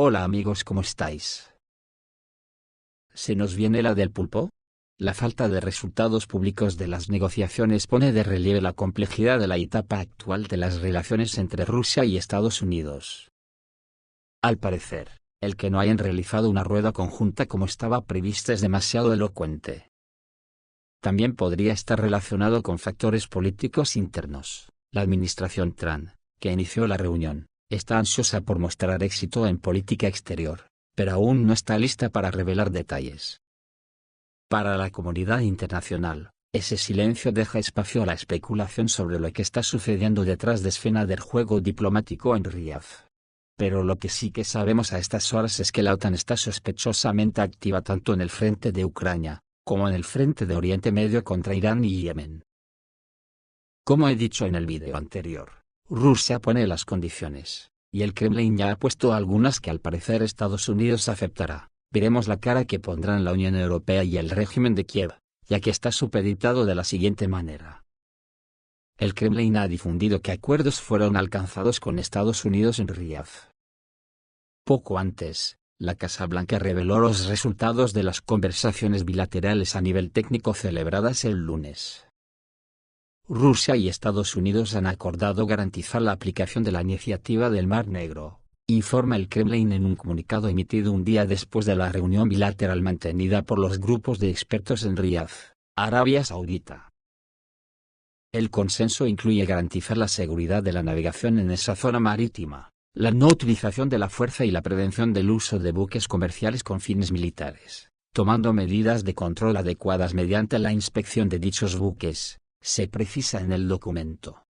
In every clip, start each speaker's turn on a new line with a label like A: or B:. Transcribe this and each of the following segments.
A: Hola amigos, ¿cómo estáis? ¿Se nos viene la del pulpo? La falta de resultados públicos de las negociaciones pone de relieve la complejidad de la etapa actual de las relaciones entre Rusia y Estados Unidos. Al parecer, el que no hayan realizado una rueda conjunta como estaba prevista es demasiado elocuente. También podría estar relacionado con factores políticos internos. La administración Trump, que inició la reunión, está ansiosa por mostrar éxito en política exterior, pero aún no está lista para revelar detalles. Para la comunidad internacional, ese silencio deja espacio a la especulación sobre lo que está sucediendo detrás de escena del juego diplomático en Riad. Pero lo que sí que sabemos a estas horas es que la OTAN está sospechosamente activa tanto en el frente de Ucrania, como en el frente de Oriente Medio contra Irán y Yemen. Como he dicho en el vídeo anterior, Rusia pone las condiciones, y el Kremlin ya ha puesto algunas que al parecer Estados Unidos aceptará. Veremos la cara que pondrán la Unión Europea y el régimen de Kiev, ya que está supeditado de la siguiente manera. El Kremlin ha difundido que acuerdos fueron alcanzados con Estados Unidos en Riad. Poco antes, la Casa Blanca reveló los resultados de las conversaciones bilaterales a nivel técnico celebradas el lunes. Rusia y Estados Unidos han acordado garantizar la aplicación de la iniciativa del Mar Negro, informa el Kremlin en un comunicado emitido un día después de la reunión bilateral mantenida por los grupos de expertos en Riad, Arabia Saudita. El consenso incluye garantizar la seguridad de la navegación en esa zona marítima, la no utilización de la fuerza y la prevención del uso de buques comerciales con fines militares, tomando medidas de control adecuadas mediante la inspección de dichos buques, se precisa en el documento.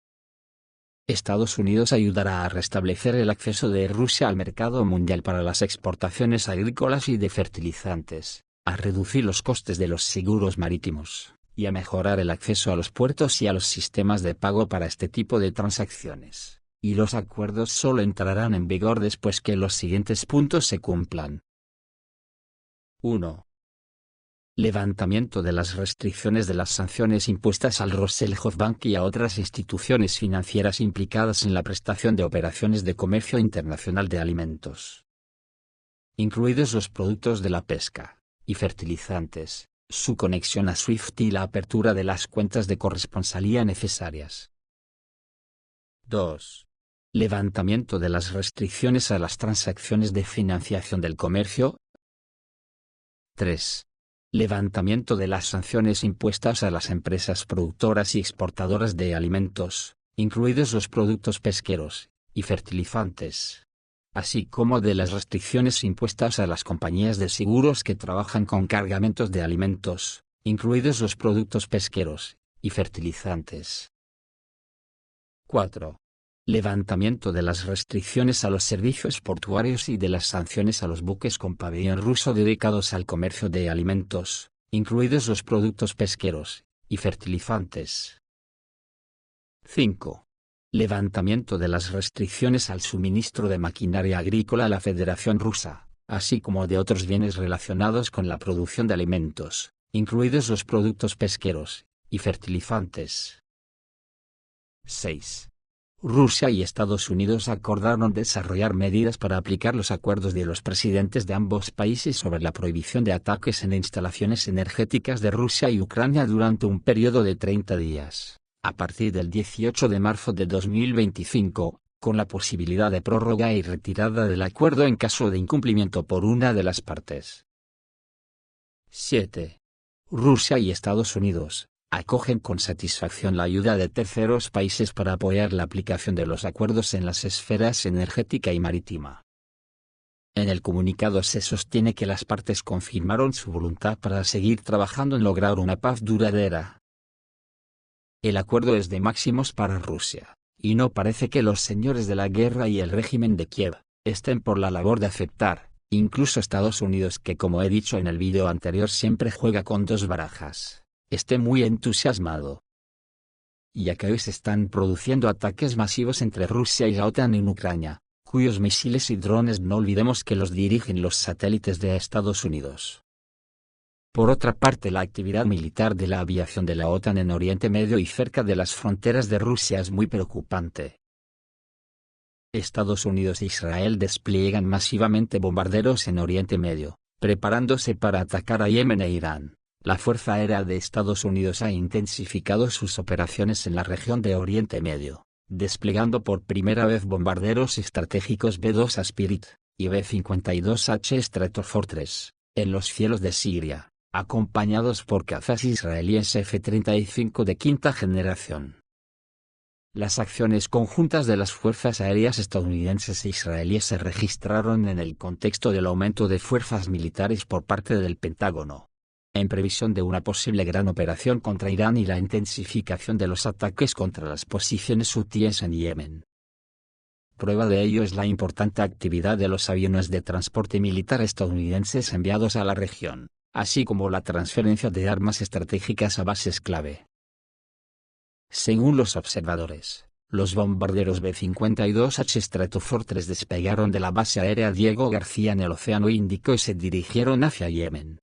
A: Estados Unidos ayudará a restablecer el acceso de Rusia al mercado mundial para las exportaciones agrícolas y de fertilizantes, a reducir los costes de los seguros marítimos, y a mejorar el acceso a los puertos y a los sistemas de pago para este tipo de transacciones, y los acuerdos solo entrarán en vigor después que los siguientes puntos se cumplan. 1. Levantamiento de las restricciones de las sanciones impuestas al Roselkhov-Bank y a otras instituciones financieras implicadas en la prestación de operaciones de comercio internacional de alimentos, incluidos los productos de la pesca y fertilizantes, su conexión a SWIFT y la apertura de las cuentas de corresponsalía necesarias. 2. Levantamiento de las restricciones a las transacciones de financiación del comercio. 3. Levantamiento de las sanciones impuestas a las empresas productoras y exportadoras de alimentos, incluidos los productos pesqueros y fertilizantes, así como de las restricciones impuestas a las compañías de seguros que trabajan con cargamentos de alimentos, incluidos los productos pesqueros y fertilizantes. 4. Levantamiento de las restricciones a los servicios portuarios y de las sanciones a los buques con pabellón ruso dedicados al comercio de alimentos, incluidos los productos pesqueros y fertilizantes. 5. Levantamiento de las restricciones al suministro de maquinaria agrícola a la Federación Rusa, así como de otros bienes relacionados con la producción de alimentos, incluidos los productos pesqueros y fertilizantes. 6. Rusia y Estados Unidos acordaron desarrollar medidas para aplicar los acuerdos de los presidentes de ambos países sobre la prohibición de ataques en instalaciones energéticas de Rusia y Ucrania durante un periodo de 30 días, a partir del 18 de marzo de 2025, con la posibilidad de prórroga y retirada del acuerdo en caso de incumplimiento por una de las partes. 7. Rusia y Estados Unidos acogen con satisfacción la ayuda de terceros países para apoyar la aplicación de los acuerdos en las esferas energética y marítima. En el comunicado se sostiene que las partes confirmaron su voluntad para seguir trabajando en lograr una paz duradera. El acuerdo es de máximos para Rusia, y no parece que los señores de la guerra y el régimen de Kiev estén por la labor de aceptar, incluso Estados Unidos, que como he dicho en el vídeo anterior siempre juega con dos barajas, esté muy entusiasmado. Ya que hoy se están produciendo ataques masivos entre Rusia y la OTAN en Ucrania, cuyos misiles y drones no olvidemos que los dirigen los satélites de Estados Unidos. Por otra parte, la actividad militar de la aviación de la OTAN en Oriente Medio y cerca de las fronteras de Rusia es muy preocupante. Estados Unidos e Israel despliegan masivamente bombarderos en Oriente Medio, preparándose para atacar a Yemen e Irán. La Fuerza Aérea de Estados Unidos ha intensificado sus operaciones en la región de Oriente Medio, desplegando por primera vez bombarderos estratégicos B-2 Spirit y B-52H Stratofortress en los cielos de Siria, acompañados por cazas israelíes F-35 de quinta generación. Las acciones conjuntas de las fuerzas aéreas estadounidenses e israelíes se registraron en el contexto del aumento de fuerzas militares por parte del Pentágono, en previsión de una posible gran operación contra Irán y la intensificación de los ataques contra las posiciones hutíes en Yemen. Prueba de ello es la importante actividad de los aviones de transporte militar estadounidenses enviados a la región, así como la transferencia de armas estratégicas a bases clave. Según los observadores, los bombarderos B-52H Stratofortress despegaron de la base aérea Diego García en el Océano Índico y se dirigieron hacia Yemen.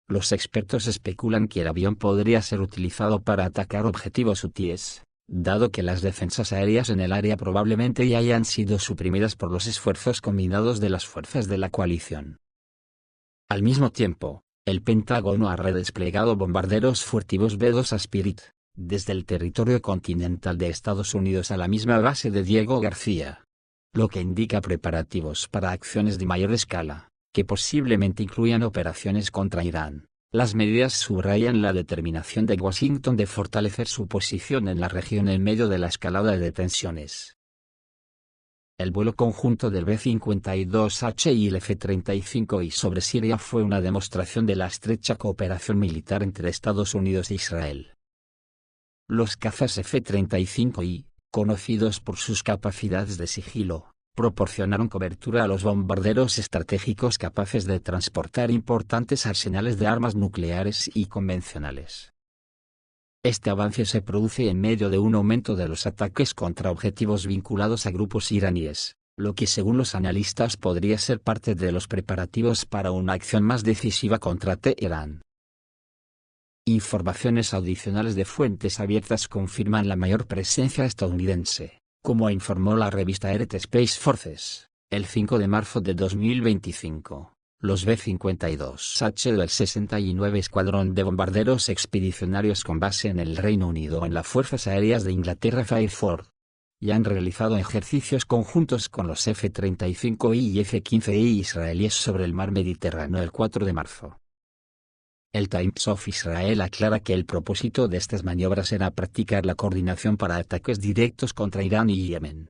A: Los expertos especulan que el avión podría ser utilizado para atacar objetivos hutíes, dado que las defensas aéreas en el área probablemente ya hayan sido suprimidas por los esfuerzos combinados de las fuerzas de la coalición. Al mismo tiempo, el Pentágono ha redesplegado bombarderos furtivos B-2 Spirit desde el territorio continental de Estados Unidos a la misma base de Diego García, lo que indica preparativos para acciones de mayor escala, que posiblemente incluyan operaciones contra Irán. Las medidas subrayan la determinación de Washington de fortalecer su posición en la región en medio de la escalada de tensiones. El vuelo conjunto del B-52H y el F-35I sobre Siria fue una demostración de la estrecha cooperación militar entre Estados Unidos e Israel. Los cazas F-35I, conocidos por sus capacidades de sigilo, proporcionaron cobertura a los bombarderos estratégicos capaces de transportar importantes arsenales de armas nucleares y convencionales. Este avance se produce en medio de un aumento de los ataques contra objetivos vinculados a grupos iraníes, lo que según los analistas podría ser parte de los preparativos para una acción más decisiva contra Teherán. Informaciones adicionales de fuentes abiertas confirman la mayor presencia estadounidense, como informó la revista Air Space Forces, el 5 de marzo de 2025. Los B-52H del 69 Escuadrón de Bombarderos Expedicionarios con base en el Reino Unido en las Fuerzas Aéreas de Inglaterra Fair Force, ya han realizado ejercicios conjuntos con los F-35I y F-15I israelíes sobre el mar Mediterráneo el 4 de marzo. El Times of Israel aclara que el propósito de estas maniobras era practicar la coordinación para ataques directos contra Irán y Yemen.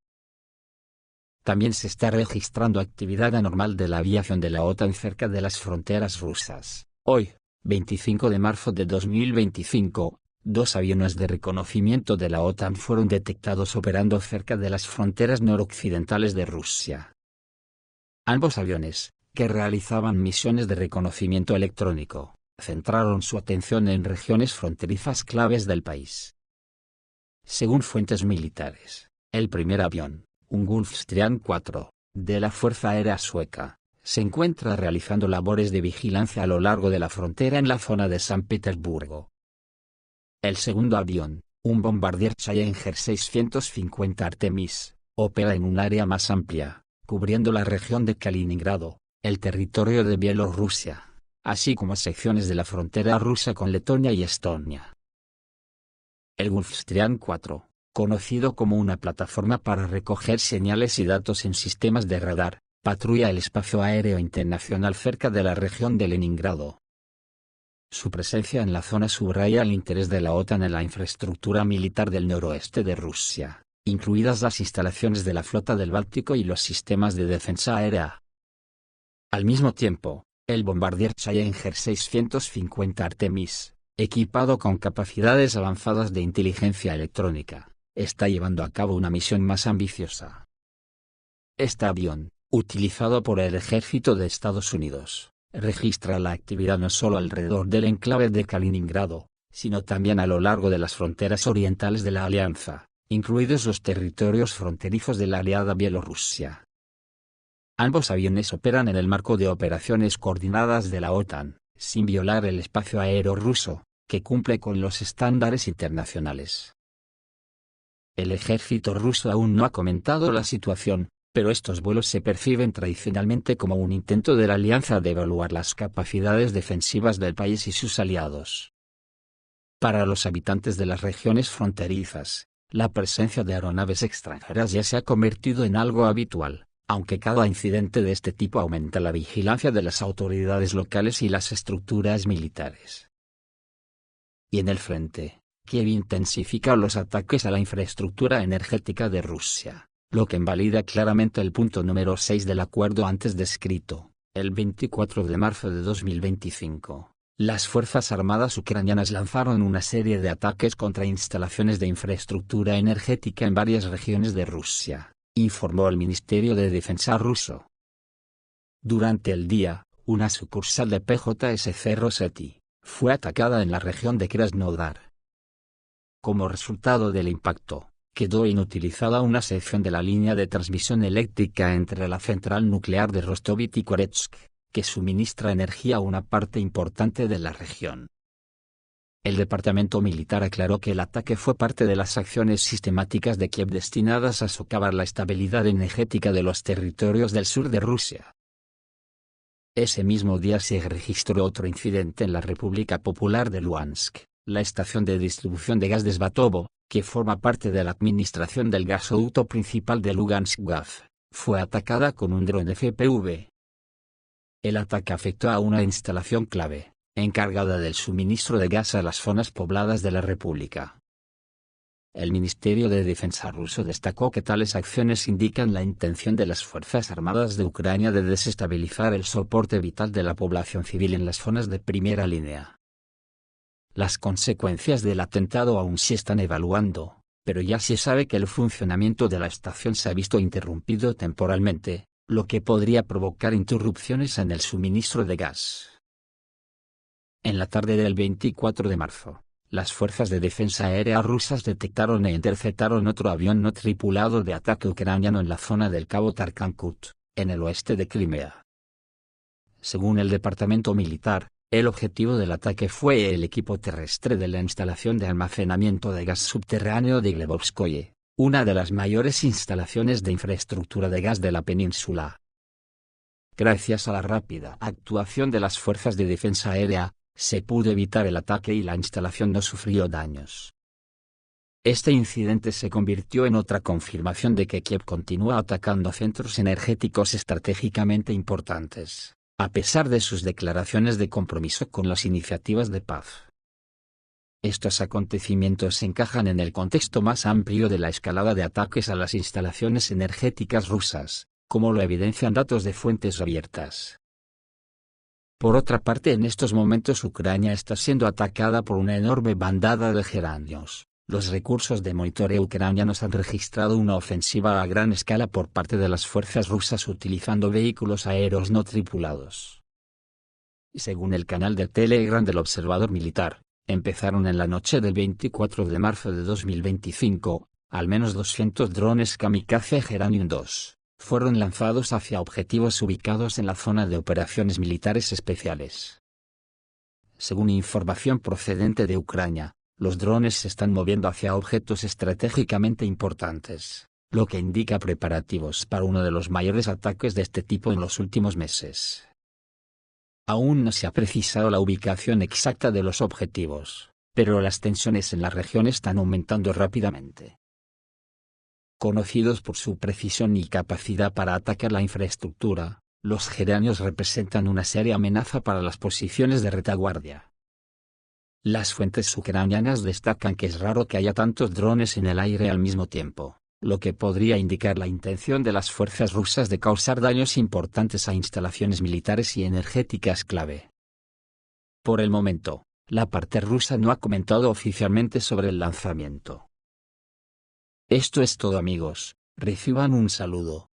A: También se está registrando actividad anormal de la aviación de la OTAN cerca de las fronteras rusas. Hoy, 25 de marzo de 2025, dos aviones de reconocimiento de la OTAN fueron detectados operando cerca de las fronteras noroccidentales de Rusia. Ambos aviones, que realizaban misiones de reconocimiento electrónico, centraron su atención en regiones fronterizas claves del país. Según fuentes militares, el primer avión, un Gulfstream 4, de la Fuerza Aérea Sueca, se encuentra realizando labores de vigilancia a lo largo de la frontera en la zona de San Petersburgo. El segundo avión, un Bombardier Challenger 650 Artemis, opera en un área más amplia, cubriendo la región de Kaliningrado, el territorio de Bielorrusia, así como secciones de la frontera rusa con Letonia y Estonia. El Gulfstream 4, conocido como una plataforma para recoger señales y datos en sistemas de radar, patrulla el espacio aéreo internacional cerca de la región de Leningrado. Su presencia en la zona subraya el interés de la OTAN en la infraestructura militar del noroeste de Rusia, incluidas las instalaciones de la flota del Báltico y los sistemas de defensa aérea. Al mismo tiempo, el Bombardier Challenger 650 Artemis, equipado con capacidades avanzadas de inteligencia electrónica, está llevando a cabo una misión más ambiciosa. Este avión, utilizado por el ejército de Estados Unidos, registra la actividad no solo alrededor del enclave de Kaliningrado, sino también a lo largo de las fronteras orientales de la alianza, incluidos los territorios fronterizos de la aliada Bielorrusia. Ambos aviones operan en el marco de operaciones coordinadas de la OTAN, sin violar el espacio aéreo ruso, que cumple con los estándares internacionales. El ejército ruso aún no ha comentado la situación, pero estos vuelos se perciben tradicionalmente como un intento de la alianza de evaluar las capacidades defensivas del país y sus aliados. Para los habitantes de las regiones fronterizas, la presencia de aeronaves extranjeras ya se ha convertido en algo habitual, aunque cada incidente de este tipo aumenta la vigilancia de las autoridades locales y las estructuras militares. Y en el frente, Kiev intensifica los ataques a la infraestructura energética de Rusia, lo que invalida claramente el punto número 6 del acuerdo antes descrito. El 24 de marzo de 2025, las Fuerzas Armadas ucranianas lanzaron una serie de ataques contra instalaciones de infraestructura energética en varias regiones de Rusia, informó el Ministerio de Defensa ruso. Durante el día, una sucursal de PJSC Roseti fue atacada en la región de Krasnodar. Como resultado del impacto, quedó inutilizada una sección de la línea de transmisión eléctrica entre la central nuclear de Rostov y Tikoretsk, que suministra energía a una parte importante de la región. El departamento militar aclaró que el ataque fue parte de las acciones sistemáticas de Kiev destinadas a socavar la estabilidad energética de los territorios del sur de Rusia. Ese mismo día se registró otro incidente en la República Popular de Luhansk. La estación de distribución de gas de Svatovo, que forma parte de la administración del gasoducto principal de Lugansk Gaz, fue atacada con un dron FPV. El ataque afectó a una instalación clave, encargada del suministro de gas a las zonas pobladas de la República. El Ministerio de Defensa ruso destacó que tales acciones indican la intención de las Fuerzas Armadas de Ucrania de desestabilizar el soporte vital de la población civil en las zonas de primera línea. Las consecuencias del atentado aún se están evaluando, pero ya se sabe que el funcionamiento de la estación se ha visto interrumpido temporalmente, lo que podría provocar interrupciones en el suministro de gas. En la tarde del 24 de marzo, las fuerzas de defensa aérea rusas detectaron e interceptaron otro avión no tripulado de ataque ucraniano en la zona del Cabo Tarkankut, en el oeste de Crimea. Según el departamento militar, el objetivo del ataque fue el equipo terrestre de la instalación de almacenamiento de gas subterráneo de Glebovskoye, una de las mayores instalaciones de infraestructura de gas de la península. Gracias a la rápida actuación de las fuerzas de defensa aérea, se pudo evitar el ataque y la instalación no sufrió daños. Este incidente se convirtió en otra confirmación de que Kiev continúa atacando centros energéticos estratégicamente importantes, a pesar de sus declaraciones de compromiso con las iniciativas de paz. Estos acontecimientos se encajan en el contexto más amplio de la escalada de ataques a las instalaciones energéticas rusas, como lo evidencian datos de fuentes abiertas. Por otra parte, en estos momentos Ucrania está siendo atacada por una enorme bandada de geranios. Los recursos de monitoreo ucranianos han registrado una ofensiva a gran escala por parte de las fuerzas rusas utilizando vehículos aéreos no tripulados. Según el canal de Telegram del Observador Militar, empezaron en la noche del 24 de marzo de 2025, al menos 200 drones kamikaze Geranium 2, fueron lanzados hacia objetivos ubicados en la zona de operaciones militares especiales. Según información procedente de Ucrania, los drones se están moviendo hacia objetos estratégicamente importantes, lo que indica preparativos para uno de los mayores ataques de este tipo en los últimos meses. Aún no se ha precisado la ubicación exacta de los objetivos, pero las tensiones en la región están aumentando rápidamente. Conocidos por su precisión y capacidad para atacar la infraestructura, los geranios representan una seria amenaza para las posiciones de retaguardia. Las fuentes ucranianas destacan que es raro que haya tantos drones en el aire al mismo tiempo, lo que podría indicar la intención de las fuerzas rusas de causar daños importantes a instalaciones militares y energéticas clave. Por el momento, la parte rusa no ha comentado oficialmente sobre el lanzamiento. Esto es todo, amigos, reciban un saludo.